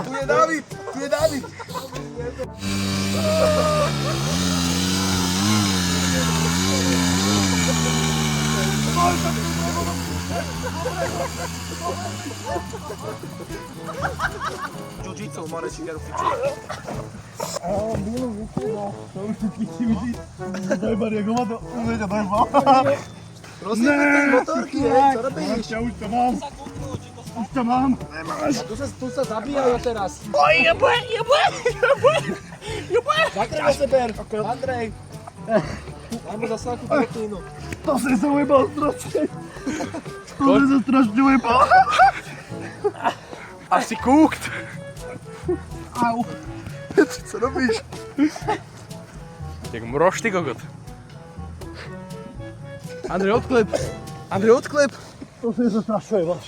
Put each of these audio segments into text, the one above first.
Tu je David! Tu je David! Jiu-jitsu, mora si vjeru fiču. Dojbar je gomado, uveđa dojbar. Rozjebite motorky, co robíš? Ja už to mám. Už to mám. Tu sa zabíjajú teraz. Jebe! Zakryj seber, Andrej. Máme zase takú proteínu. To si sa ujebal strašne. To si sa strašne ujebal. Asi kúkt. Au. Co robíš? Jak mrož ty kokot. Andrej, odklep. Andrej, odklep. To si sa strašne ujebal.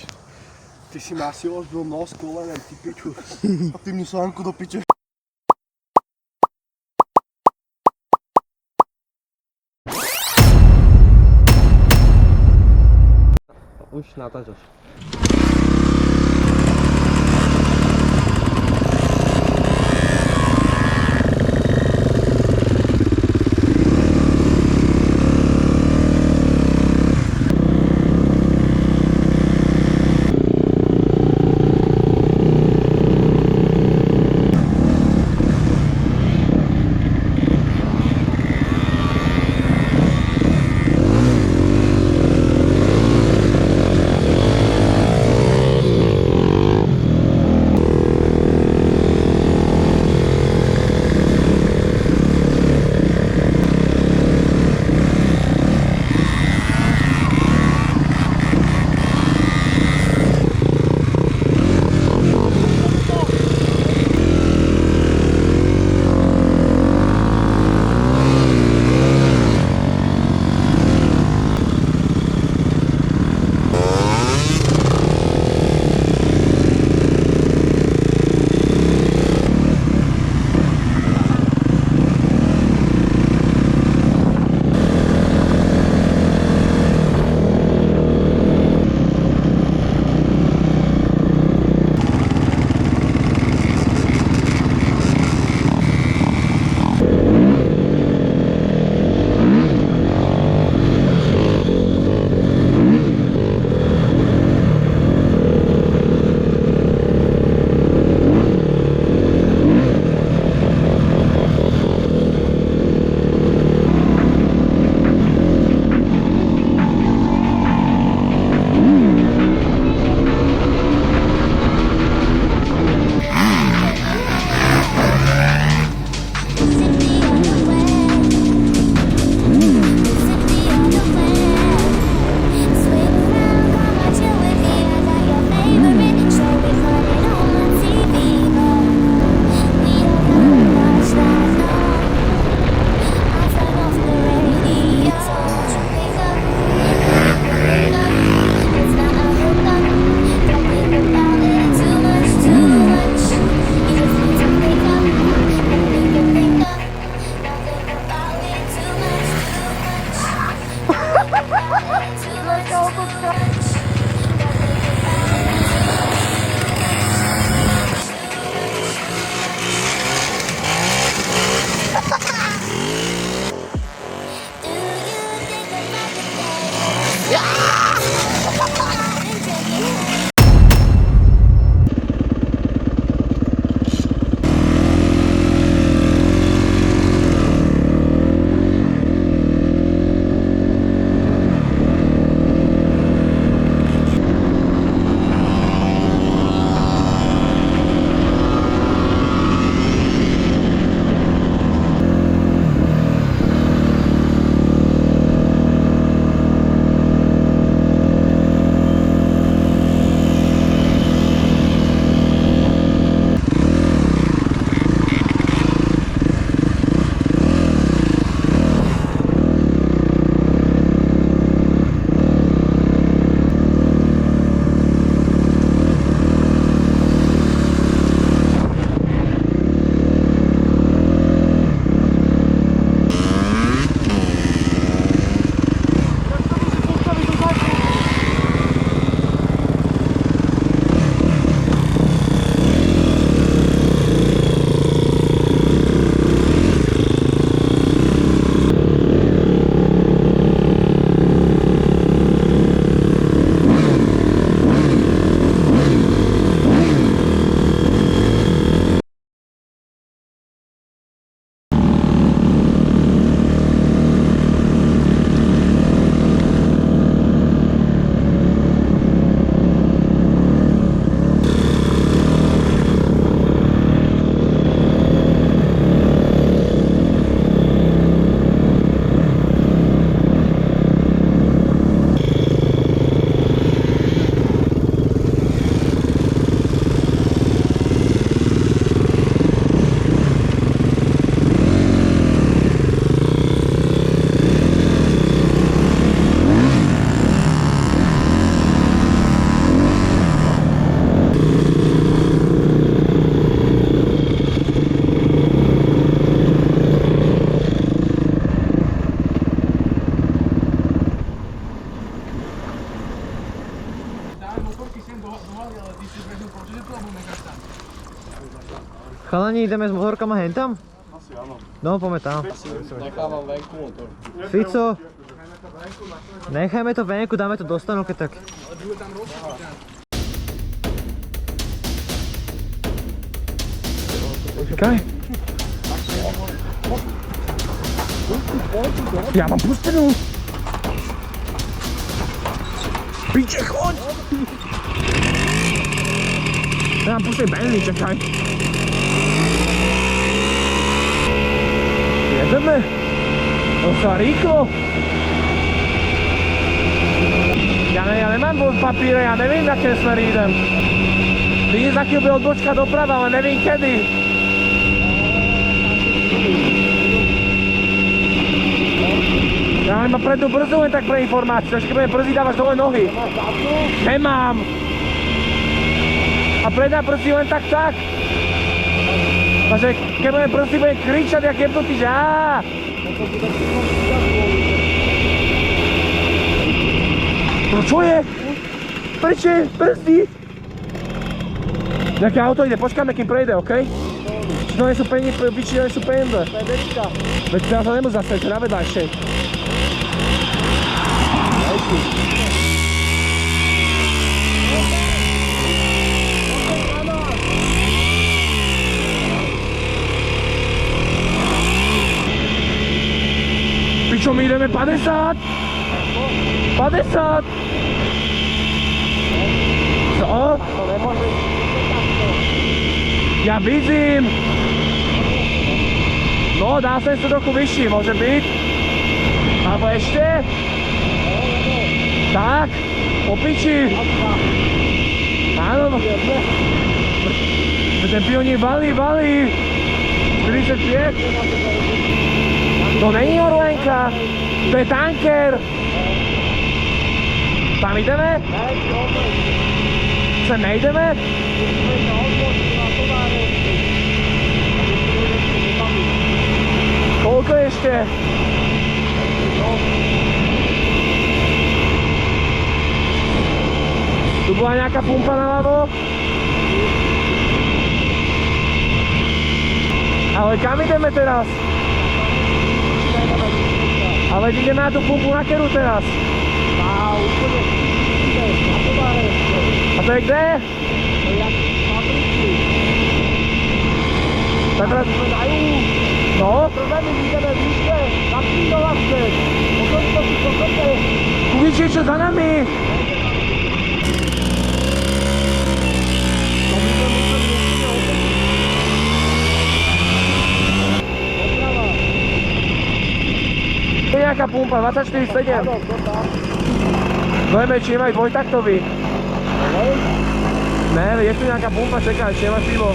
Ty si ma asi ozbil nos kolenem, ty piču. A ty mi sánku do piče. Už natáčaš. Chalani, ideme s motorkama hentam? Asi áno. No, poďme tam. Nechávam venku motor. Fico, nechajme to venku, dáme to do stanovke tak. Čakaj. Ja mám pustenú. Piče, choď! Ja mám pustený benzín, čakaj. Jedeme. To sa rýchlo. Ja nemám papíre, ja neviem, na akém smer idem. Vidím, za chvíľu bude odbočka doprava, ale neviem kedy. Ja mám iba prednú brzdu len tak pre informáciu, takže keď budem brzdiť, dávaš dole nohy. Nemám. A predná brzdí len tak. Takže keď budem brzdiť, budem kričať, jak jebnutý, že áááá. No čo je? Prečo? Brzdi? Nejaké auto ide, počkáme, kým prejde, okej? To nie sú peniaze, biči, to nie sú peniaze. To je večka. Veď ja sa nemôžu zastaviť, to je na vedľajšej. Pičo, my ideme 50! 50! Co? Ja vidím! No, dá sa ešte trochu vyšší, môže byť? Alebo ešte? Tak, po piči! Áno, ten pionír valí! 45! To není Orlenka, to je tanker! Tam ideme? Sem nejdeme? Koľko ešte? Tu bola nejaká pumpa naľavo? Ale kam ideme teraz? Ale ideme na tú pumpu na keru teraz? A to je kde? Tak teraz... No? Uvidíte, čo za nami? Je nejaká pumpa, 24/7. Dojme, či nemajú dvojtaktový. Ne, je tu nejaká pumpa, čekaj, či nemáš pivo.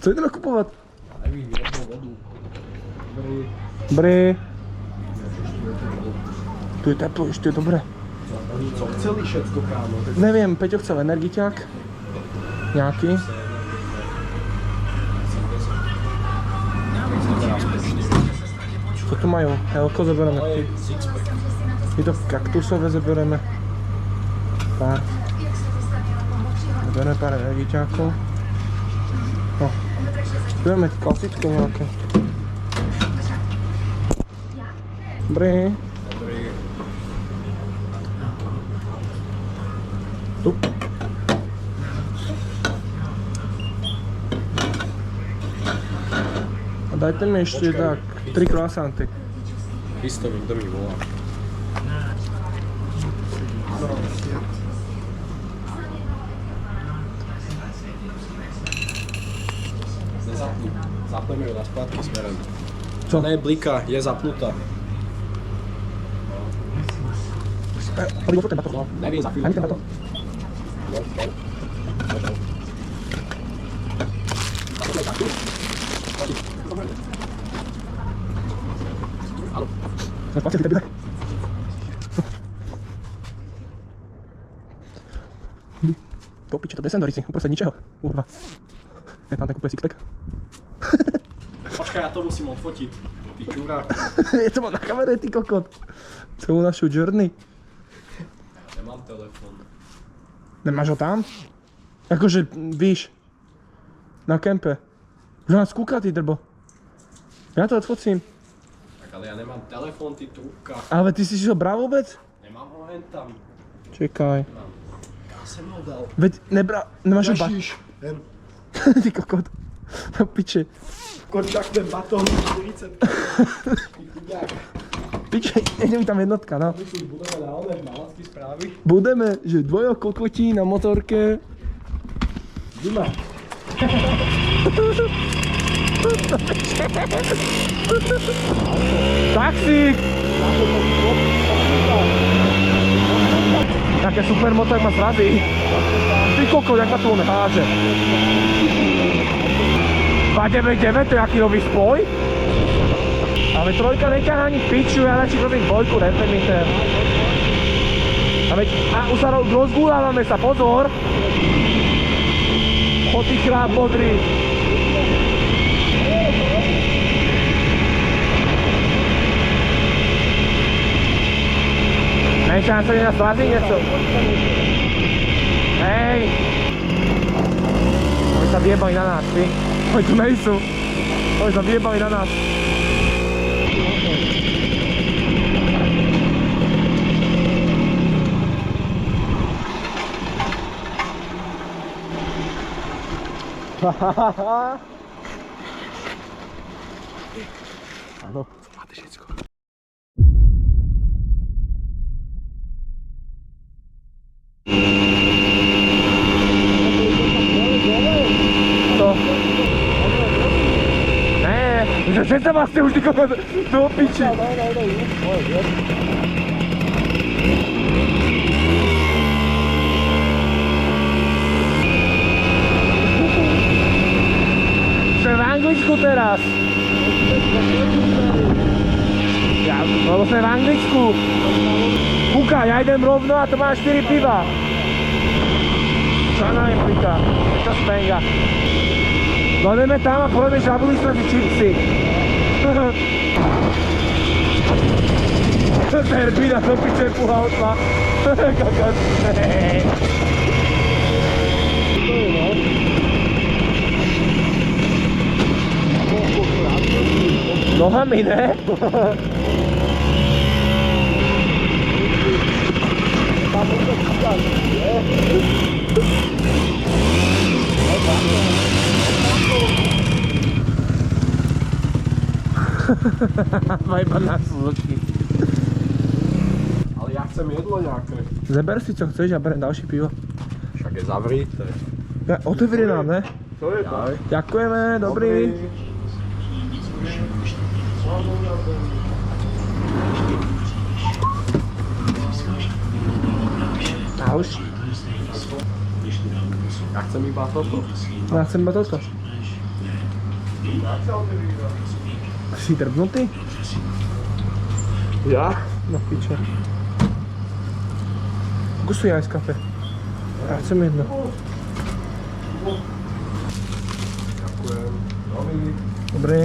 Co ideme kupovať? Bry. Tu je teplo, ešte je dobré. Co chceli všetko, kámo? Neviem, Peťo chcel energiťák. Nejaký. Co tu majú? Helko zoberieme. Je to kaktusové zoberieme. Pár. Zoberieme pár energiťákov. No. Budeme klasické nejaké. Dobrý. Tu. A dajte mi ešte tak 3 croissanty. Isto mi, kto mi volá. Nezapni. Zapneme ju na spátky smerom. Co? Ne, blika, je zapnutá. Podívej, čo ten batok. Neviem, za chvíľu. Ani ten batok. Zapłacie ty debile. To picie, to descendorici, uprostred ničeho, kurwa. Je tam takú sixpack. Počkaj, ja to musím odfotiť. Ty čurák. Je to má na kamere, ty kokot. Celú našu journey. Nemám telefón. Nemáš ho tam? Akože, víš, na kempe. Už nás kúka, ty drbo. Ja to odfocím. Tak ale ja nemám telefón, ty trúbka. Ale ty si ho bral vôbec? Nemám ho hen tam. Čekaj. Ja som ho dal. Veď nemáš ho Ježiš. Hen. Ty kokot. No piče. Korčak ten batón 40. Piče, ide mi tam jednotka, no. Myslíš, budeme na oné malacky správy? Budeme, že dvojo kokotí na motorke. Dima. Taxík! Také super moto, jak ma srazí. Ty kokot, jak ma tu on háže. 299, to je aký nový spoj? Ale trojka neťahá ani piču, ja radšej robím dvojku, refermiter. A už sa rozgúľávame sa, pozor! Ty chráp modrý. Nechám sa nás zrazí niečo. Hej! Oni sa vyjebali na nás, ty. Oni tu nejsú. Oni sa vyjebali na nás. Áno, máte všetko. To? Ne, že sa vás ste už ty kokot do piči. Sme v Anglicku teraz. Lebo sme v Anglicku. Kúka, ja idem rovno a to má 4 piva. Čo nám je plika? Čo spenga? No ideme tam a povieme, že zabudli sme si čipsy. Terbina do piče puha otla. Kakos. Nohami, ne? Majba na slučky. Ale ja chcem jedlo nejaké. Zeber si čo chceš a berem ďalšie pivo. Však je zavrité. Ja, otevrie nám, ne? To je tak. Ďakujeme, dobrý. A už? Ja chcem iba toto. Ja chcem iba toto. Si drbnutý? Ja? No piče. Kusuj aj z kafe. Ja chcem jedno. Ďakujem. Dobrý.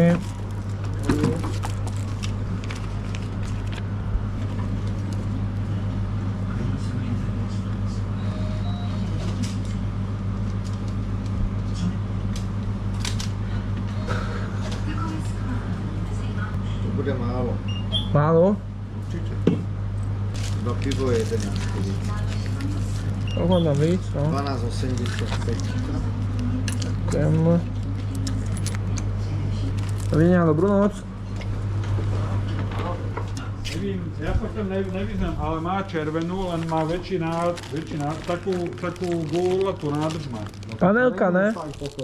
To bude málo. Málo? Určite. Iba pivo je 11. Koľko mám víc, no? 12,85. Ďakujem. Dovidenia, dobrú noc. Nevím, ja sa v tom nevyznám, ale má červenú, len má väčšina, takú guľatú nádrž má. Panelka, ne?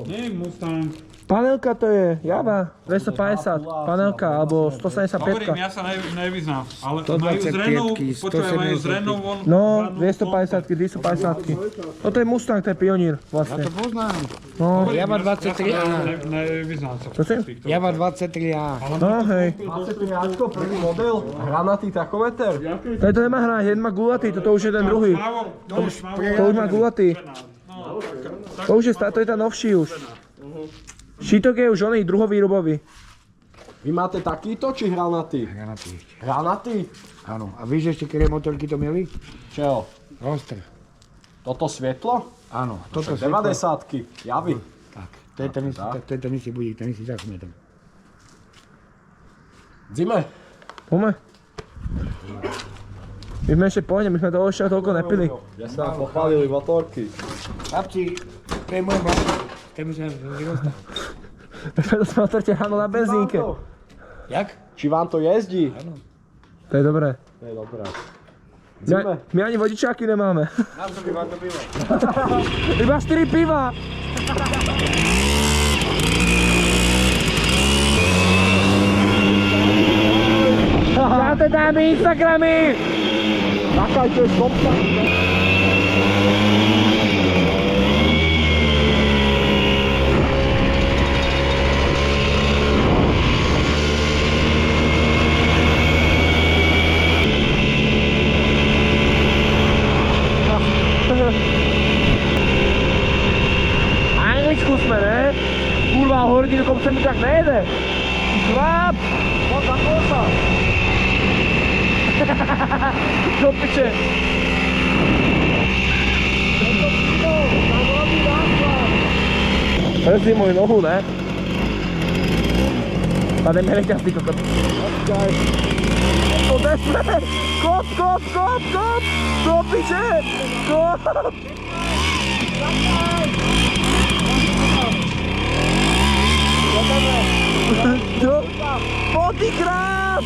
Nie Mustang. Panelka to je Java 250, panelka alebo 175. Hovorím, ja sa nevyznám, ale majú z Renault, počúvaj, majú z Renault von... No, 250, 250. Toto je Mustang, to je Pionír vlastne. Ja to poznám. No, Java 23A. Nevyznám sa. prosím? Java 23A. No hej. 23 prvý model, hranatý tachometer. To nemá hrať, jeden má gulatý, toto už je ten druhý. To už má gulatý. To už je, to je tá novší už. Šítok je už oný druhovýrobový. Vy máte takýto, či hranatý? Hranatý. Hranatý? Áno. A víš ešte, ktoré motorky to mieli? Čo? Roster. Toto svetlo? Áno. Toto 90-ky, javy. Tak. To je ten istý budík, ten istý tachometr. Zime. Poďme. My sme ešte pohne, my sme toho ešte toľko nepili. Ja sa pochválili motorky. Chlapci, to je môj brat. Ten musím vyrostať. Preto sme otrte ráno na benzínke. Jak? Či vám to jezdí? To je dobré. To je dobré. My ani vodičáky nemáme. Nám to býva to pivo. Iba 4 piva. Dáte dámy Instagramy! Takajte kopca. Anglicku sme, ne? Kurva, hodinu kopce mi tak nejede. Chlap! Kosa! Do piče! Prezdi moju nohu, ne? Tady mi nechťa ty kokot. Odesme! Kop! Do piče! Kop! Do... O ty kráp!